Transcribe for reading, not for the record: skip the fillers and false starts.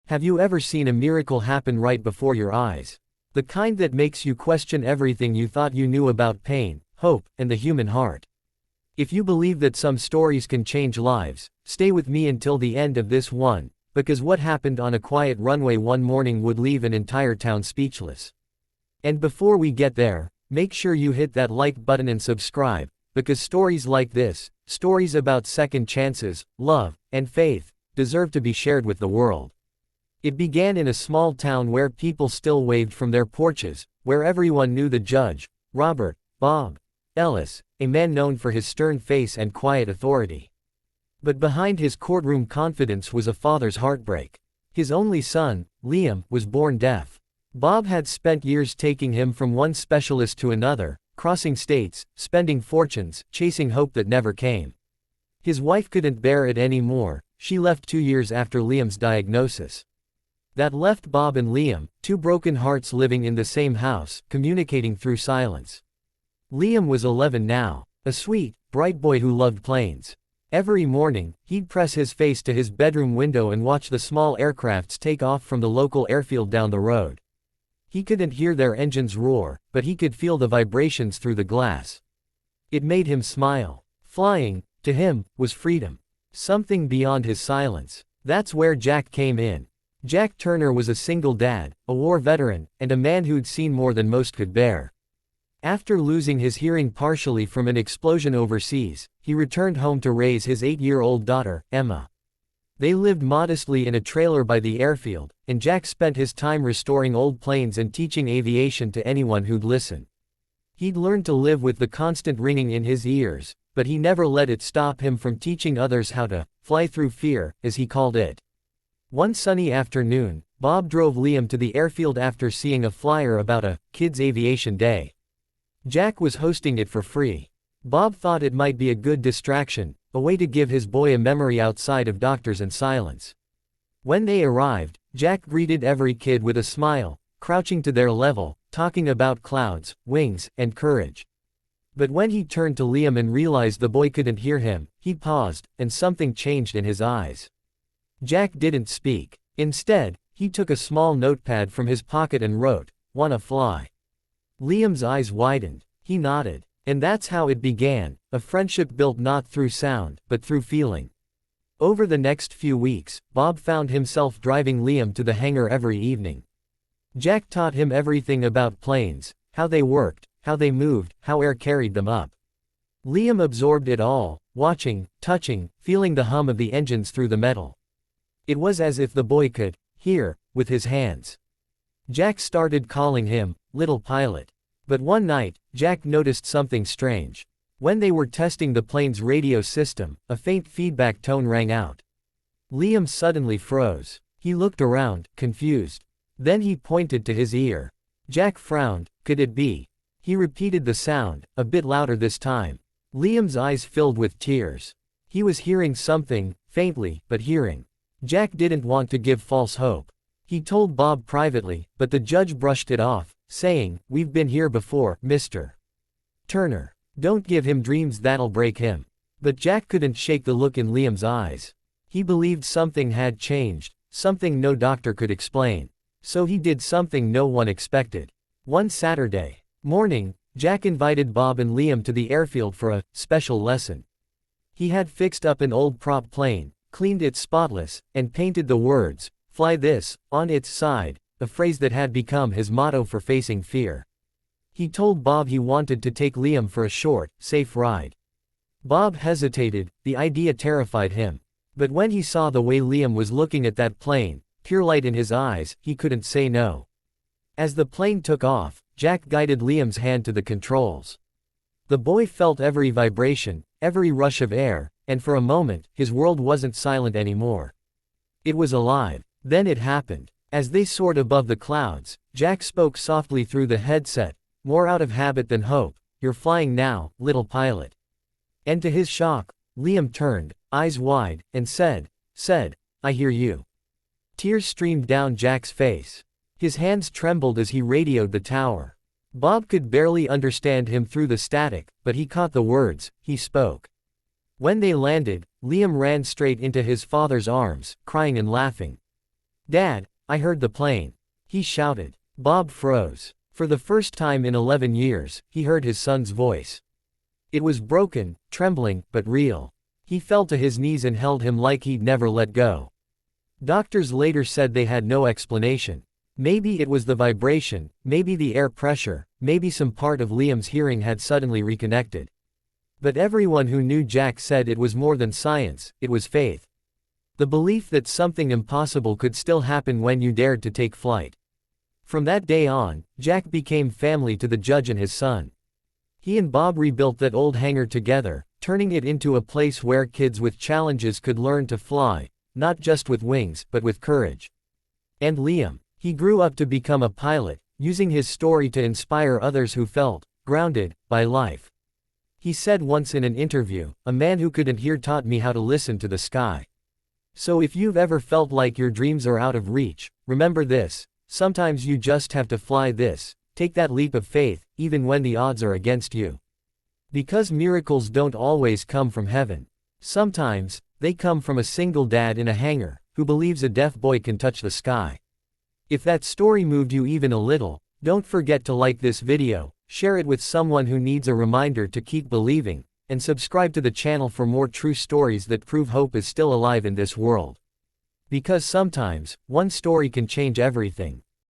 Have you ever seen a miracle happen right before your eyes? The kind that makes you question everything you thought you knew about pain, hope, and the human heart. If you believe that some stories can change lives, stay with me until the end of this one, because what happened on a quiet runway one morning would leave an entire town speechless. And before we get there, make sure you hit that like button and subscribe, because stories like this, stories about second chances, love, and faith, deserve to be shared with the world. It began in a small town where people still waved from their porches, where everyone knew the judge, Robert, Bob Ellis, a man known for his stern face and quiet authority. But behind his courtroom confidence was a father's heartbreak. His only son, Liam, was born deaf. Bob had spent years taking him from one specialist to another, crossing states, spending fortunes, chasing hope that never came. His wife couldn't bear it anymore. She left 2 years after Liam's diagnosis. That left Bob and Liam, two broken hearts living in the same house, communicating through silence. Liam was 11 now, a sweet, bright boy who loved planes. Every morning, he'd press his face to his bedroom window and watch the small aircrafts take off from the local airfield down the road. He couldn't hear their engines roar, but he could feel the vibrations through the glass. It made him smile. Flying, to him, was freedom. Something beyond his silence. That's where Jack came in. Jack Turner was a single dad, a war veteran, and a man who'd seen more than most could bear. After losing his hearing partially from an explosion overseas, he returned home to raise his 8-year-old daughter, Emma. They lived modestly in a trailer by the airfield, and Jack spent his time restoring old planes and teaching aviation to anyone who'd listen. He'd learned to live with the constant ringing in his ears, but he never let it stop him from teaching others how to fly through fear, as he called it. One sunny afternoon, Bob drove Liam to the airfield after seeing a flyer about a kids' aviation day. Jack was hosting it for free. Bob thought it might be a good distraction, a way to give his boy a memory outside of doctors and silence. When they arrived, Jack greeted every kid with a smile, crouching to their level, talking about clouds, wings, and courage. But when he turned to Liam and realized the boy couldn't hear him, he paused, and something changed in his eyes. Jack didn't speak. Instead, he took a small notepad from his pocket and wrote, "Wanna fly?" Liam's eyes widened. He nodded. And that's how it began, a friendship built not through sound, but through feeling. Over the next few weeks, Bob found himself driving Liam to the hangar every evening. Jack taught him everything about planes, how they worked, how they moved, how air carried them up. Liam absorbed it all, watching, touching, feeling the hum of the engines through the metal. It was as if the boy could hear with his hands. Jack started calling him Little Pilot. But one night, Jack noticed something strange. When they were testing the plane's radio system, a faint feedback tone rang out. Liam suddenly froze. He looked around, confused. Then he pointed to his ear. Jack frowned. Could it be? He repeated the sound, a bit louder this time. Liam's eyes filled with tears. He was hearing something, faintly, but hearing. Jack didn't want to give false hope. He told Bob privately, but the judge brushed it off, saying, "We've been here before, Mr. Turner. Don't give him dreams that'll break him." But Jack couldn't shake the look in Liam's eyes. He believed something had changed, something no doctor could explain. So he did something no one expected. One Saturday morning, Jack invited Bob and Liam to the airfield for a special lesson. He had fixed up an old prop plane, cleaned it spotless, and painted the words, "Fly this," on its side, a phrase that had become his motto for facing fear. He told Bob he wanted to take Liam for a short, safe ride. Bob hesitated, the idea terrified him. But when he saw the way Liam was looking at that plane, pure light in his eyes, he couldn't say no. As the plane took off, Jack guided Liam's hand to the controls. The boy felt every vibration, every rush of air, and for a moment, his world wasn't silent anymore. It was alive. Then it happened. As they soared above the clouds, Jack spoke softly through the headset, more out of habit than hope, "You're flying now, little pilot." And to his shock, Liam turned, eyes wide, and said, "I hear you." Tears streamed down Jack's face. His hands trembled as he radioed the tower. Bob could barely understand him through the static, but he caught the words he spoke. When they landed, Liam ran straight into his father's arms, crying and laughing. "Dad, I heard the plane," he shouted. Bob froze. For the first time in 11 years, he heard his son's voice. It was broken, trembling, but real. He fell to his knees and held him like he'd never let go. Doctors later said they had no explanation. Maybe it was the vibration, maybe the air pressure, maybe some part of Liam's hearing had suddenly reconnected. But everyone who knew Jack said it was more than science, it was faith. The belief that something impossible could still happen when you dared to take flight. From that day on, Jack became family to the judge and his son. He and Bob rebuilt that old hangar together, turning it into a place where kids with challenges could learn to fly, not just with wings, but with courage. And Liam. He grew up to become a pilot, using his story to inspire others who felt grounded by life. He said once in an interview, "A man who couldn't hear taught me how to listen to the sky." So if you've ever felt like your dreams are out of reach, remember this: sometimes you just have to fly this. Take that leap of faith, even when the odds are against you. Because miracles don't always come from heaven. Sometimes, they come from a single dad in a hangar, who believes a deaf boy can touch the sky. If that story moved you even a little, don't forget to like this video, share it with someone who needs a reminder to keep believing, and subscribe to the channel for more true stories that prove hope is still alive in this world. Because sometimes, one story can change everything.